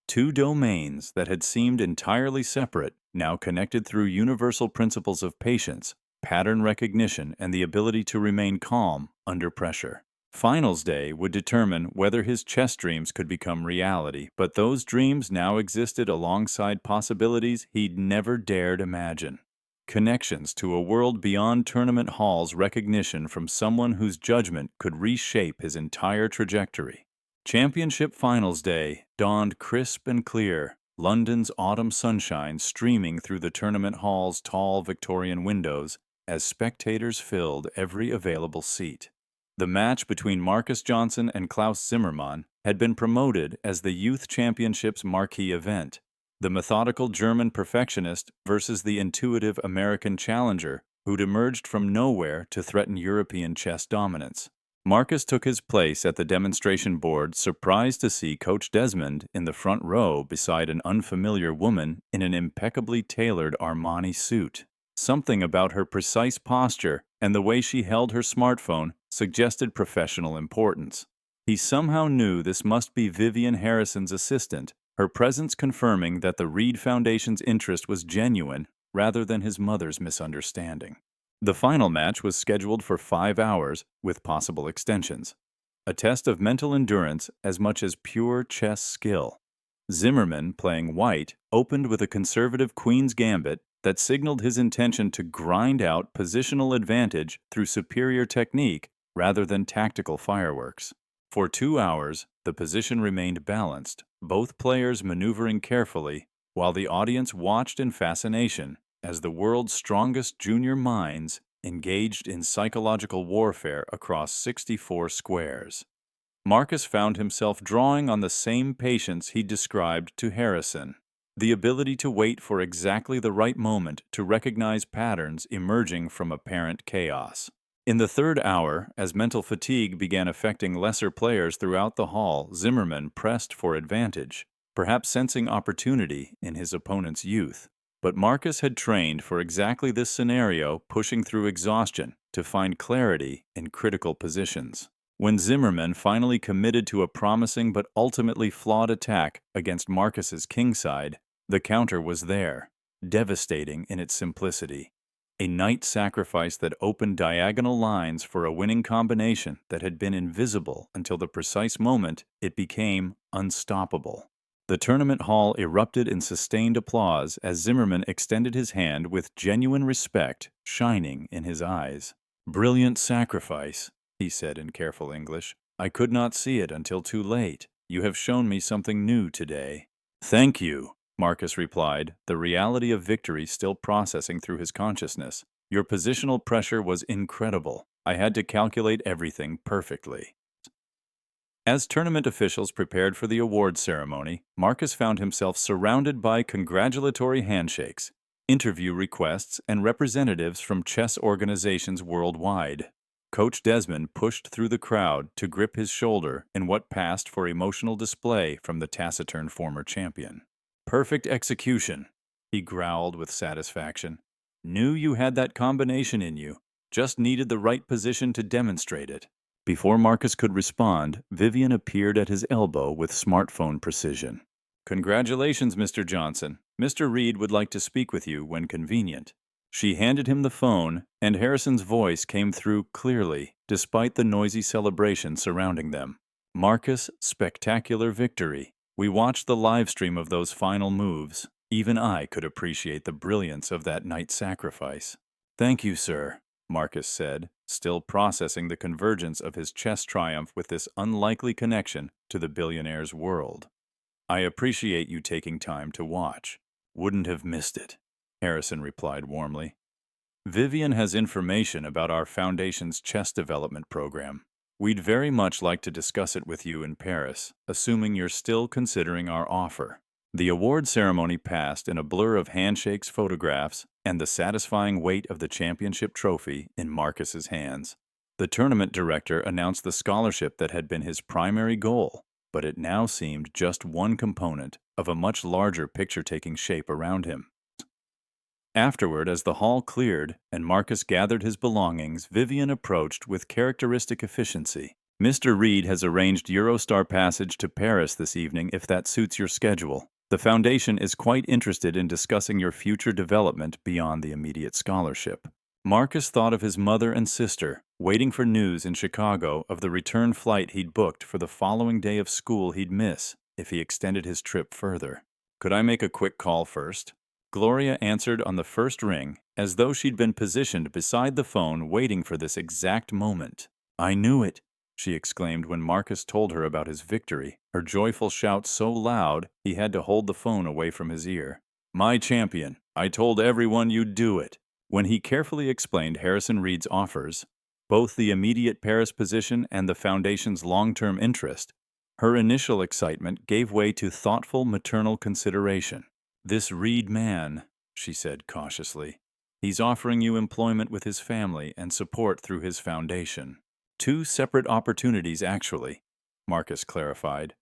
Two domains that had seemed entirely separate, now connected through universal principles of patience, pattern recognition, and the ability to remain calm under pressure. Finals day would determine whether his chess dreams could become reality, but those dreams now existed alongside possibilities he'd never dared imagine. Connections to a world beyond tournament hall's recognition from someone whose judgment could reshape his entire trajectory. Championship Finals Day dawned crisp and clear, London's autumn sunshine streaming through the tournament hall's tall Victorian windows as spectators filled every available seat. The match between Marcus Johnson and Klaus Zimmermann had been promoted as the Youth Championship's marquee event. The methodical German perfectionist versus the intuitive American challenger who'd emerged from nowhere to threaten European chess dominance. Marcus took his place at the demonstration board, surprised to see Coach Desmond in the front row beside an unfamiliar woman in an impeccably tailored Armani suit. Something about her precise posture and the way she held her smartphone suggested professional importance. He somehow knew this must be Vivian Harrison's assistant, her presence confirming that the Reed Foundation's interest was genuine rather than his mother's misunderstanding. The final match was scheduled for 5 hours, with possible extensions. A test of mental endurance as much as pure chess skill. Zimmermann, playing white, opened with a conservative queen's gambit that signaled his intention to grind out positional advantage through superior technique rather than tactical fireworks. For 2 hours, the position remained balanced, both players maneuvering carefully, while the audience watched in fascination, as the world's strongest junior minds engaged in psychological warfare across 64 squares. Marcus found himself drawing on the same patience he described to Harrison, the ability to wait for exactly the right moment to recognize patterns emerging from apparent chaos. In the third hour, as mental fatigue began affecting lesser players throughout the hall, Zimmerman pressed for advantage, perhaps sensing opportunity in his opponent's youth. But Marcus had trained for exactly this scenario, pushing through exhaustion to find clarity in critical positions. When Zimmerman finally committed to a promising but ultimately flawed attack against Marcus's kingside, the counter was there, devastating in its simplicity. A knight sacrifice that opened diagonal lines for a winning combination that had been invisible until the precise moment it became unstoppable. The tournament hall erupted in sustained applause as Zimmerman extended his hand with genuine respect shining in his eyes. "Brilliant sacrifice," he said in careful English. "I could not see it until too late. You have shown me something new today." "Thank you," Marcus replied, the reality of victory still processing through his consciousness. "Your positional pressure was incredible. I had to calculate everything perfectly." As tournament officials prepared for the award ceremony, Marcus found himself surrounded by congratulatory handshakes, interview requests, and representatives from chess organizations worldwide. Coach Desmond pushed through the crowd to grip his shoulder in what passed for emotional display from the taciturn former champion. "Perfect execution," he growled with satisfaction. "Knew you had that combination in you, just needed the right position to demonstrate it." Before Marcus could respond, Vivian appeared at his elbow with smartphone precision. "Congratulations, Mr. Johnson. Mr. Reed would like to speak with you when convenient." She handed him the phone, and Harrison's voice came through clearly, despite the noisy celebration surrounding them. "Marcus, spectacular victory. We watched the live stream of those final moves. Even I could appreciate the brilliance of that knight's sacrifice." "Thank you, sir," Marcus said, still processing the convergence of his chess triumph with this unlikely connection to the billionaire's world. "I appreciate you taking time to watch. Wouldn't have missed it," Harrison replied warmly. "Vivian has information about our foundation's chess development program. We'd very much like to discuss it with you in Paris, assuming you're still considering our offer." The award ceremony passed in a blur of handshakes, photographs, and the satisfying weight of the championship trophy in Marcus's hands. The tournament director announced the scholarship that had been his primary goal, but it now seemed just one component of a much larger picture taking shape around him. Afterward, as the hall cleared and Marcus gathered his belongings, Vivian approached with characteristic efficiency. "Mr. Reed has arranged Eurostar passage to Paris this evening if that suits your schedule. The Foundation is quite interested in discussing your future development beyond the immediate scholarship." Marcus thought of his mother and sister, waiting for news in Chicago of the return flight he'd booked for the following day of school he'd miss if he extended his trip further. "Could I make a quick call first?" Gloria answered on the first ring, as though she'd been positioned beside the phone waiting for this exact moment. "I knew it," she exclaimed when Marcus told her about his victory, her joyful shout so loud he had to hold the phone away from his ear. "My champion, I told everyone you'd do it." When he carefully explained Harrison Reed's offers, both the immediate Paris position and the Foundation's long-term interest, her initial excitement gave way to thoughtful maternal consideration. "This Reed man," she said cautiously, "he's offering you employment with his family and support through his foundation." "Two separate opportunities, actually," Marcus clarified.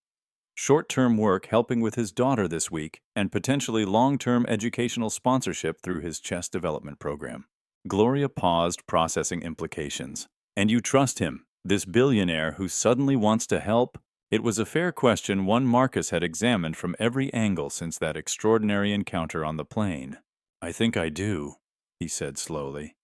"Short-term work helping with his daughter this week, and potentially long-term educational sponsorship through his chess development program." Gloria paused, processing implications. "And you trust him, this billionaire who suddenly wants to help?" It was a fair question, one Marcus had examined from every angle since that extraordinary encounter on the plane. "I think I do," he said slowly.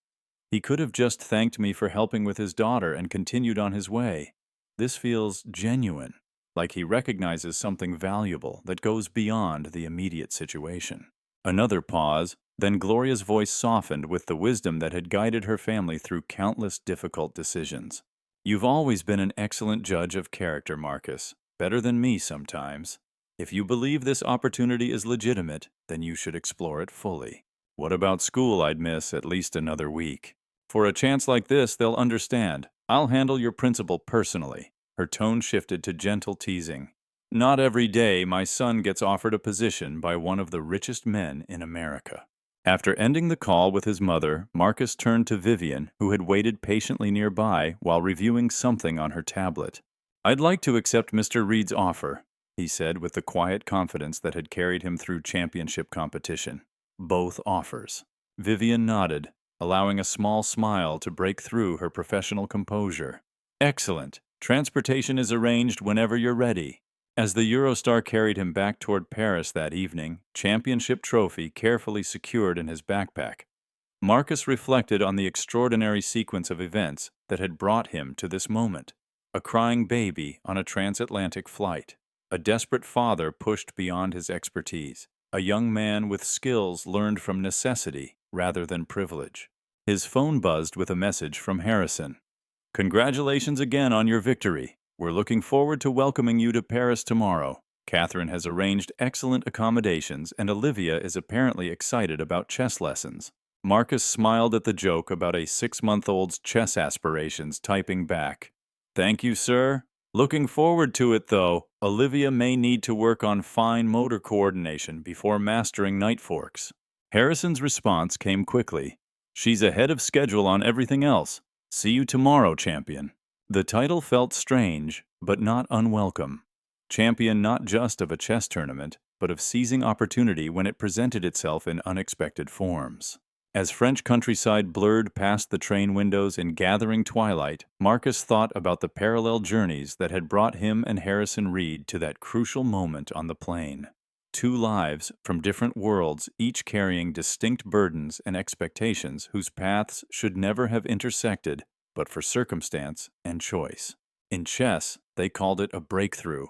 "He could have just thanked me for helping with his daughter and continued on his way. This feels genuine, like he recognizes something valuable that goes beyond the immediate situation." Another pause, then Gloria's voice softened with the wisdom that had guided her family through countless difficult decisions. "You've always been an excellent judge of character, Marcus, better than me sometimes. If you believe this opportunity is legitimate, then you should explore it fully." What about school? I'd miss at least another week. For a chance like this, they'll understand. I'll handle your principal personally. Her tone shifted to gentle teasing. Not every day my son gets offered a position by one of the richest men in America. After ending the call with his mother, Marcus turned to Vivian, who had waited patiently nearby while reviewing something on her tablet. I'd like to accept Mr. Reed's offer, he said with the quiet confidence that had carried him through championship competition. Both offers. Vivian nodded, allowing a small smile to break through her professional composure. Excellent. Transportation is arranged whenever you're ready. As the Eurostar carried him back toward Paris that evening, championship trophy carefully secured in his backpack, Marcus reflected on the extraordinary sequence of events that had brought him to this moment. A crying baby on a transatlantic flight, a desperate father pushed beyond his expertise, a young man with skills learned from necessity rather than privilege. His phone buzzed with a message from Harrison. Congratulations again on your victory. We're looking forward to welcoming you to Paris tomorrow. Catherine has arranged excellent accommodations, and Olivia is apparently excited about chess lessons. Marcus smiled at the joke about a 6-month-old's chess aspirations, typing back, "Thank you, sir. Looking forward to it, though. Olivia may need to work on fine motor coordination before mastering knight forks." Harrison's response came quickly. "She's ahead of schedule on everything else. See you tomorrow, champion." The title felt strange, but not unwelcome. Champion not just of a chess tournament, but of seizing opportunity when it presented itself in unexpected forms. As French countryside blurred past the train windows in gathering twilight, Marcus thought about the parallel journeys that had brought him and Harrison Reed to that crucial moment on the plane. 2 lives from different worlds, each carrying distinct burdens and expectations whose paths should never have intersected but for circumstance and choice. In chess, they called it a breakthrough,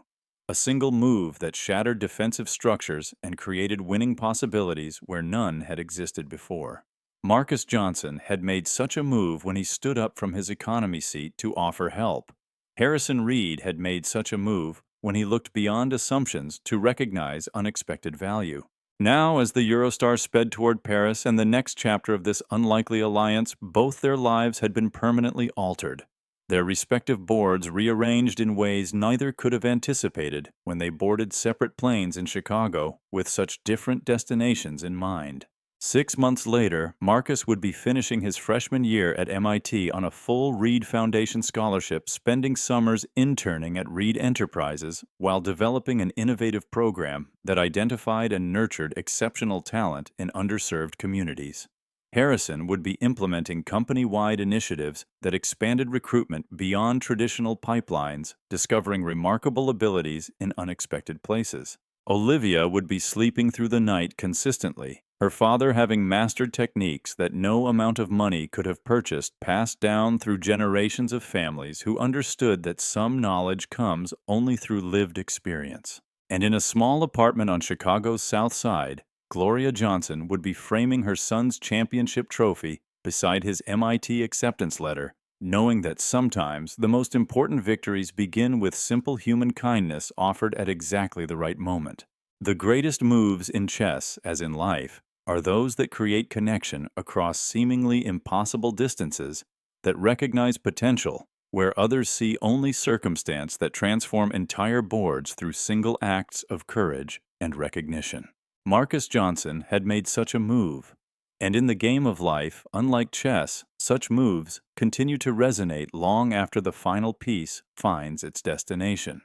a single move that shattered defensive structures and created winning possibilities where none had existed before. Marcus Johnson had made such a move when he stood up from his economy seat to offer help. Harrison Reed had made such a move when he looked beyond assumptions to recognize unexpected value. Now, as the Eurostar sped toward Paris and the next chapter of this unlikely alliance, both their lives had been permanently altered. Their respective boards rearranged in ways neither could have anticipated when they boarded separate planes in Chicago with such different destinations in mind. 6 months later, Marcus would be finishing his freshman year at MIT on a full Reed Foundation scholarship, spending summers interning at Reed Enterprises while developing an innovative program that identified and nurtured exceptional talent in underserved communities. Harrison would be implementing company-wide initiatives that expanded recruitment beyond traditional pipelines, discovering remarkable abilities in unexpected places. Olivia would be sleeping through the night consistently, her father having mastered techniques that no amount of money could have purchased, passed down through generations of families who understood that some knowledge comes only through lived experience. And in a small apartment on Chicago's South Side, Gloria Johnson would be framing her son's championship trophy beside his MIT acceptance letter, knowing that sometimes the most important victories begin with simple human kindness offered at exactly the right moment. The greatest moves in chess, as in life, are those that create connection across seemingly impossible distances, that recognize potential where others see only circumstance, that transform entire boards through single acts of courage and recognition. Marcus Johnson had made such a move, and in the game of life, unlike chess, such moves continue to resonate long after the final piece finds its destination.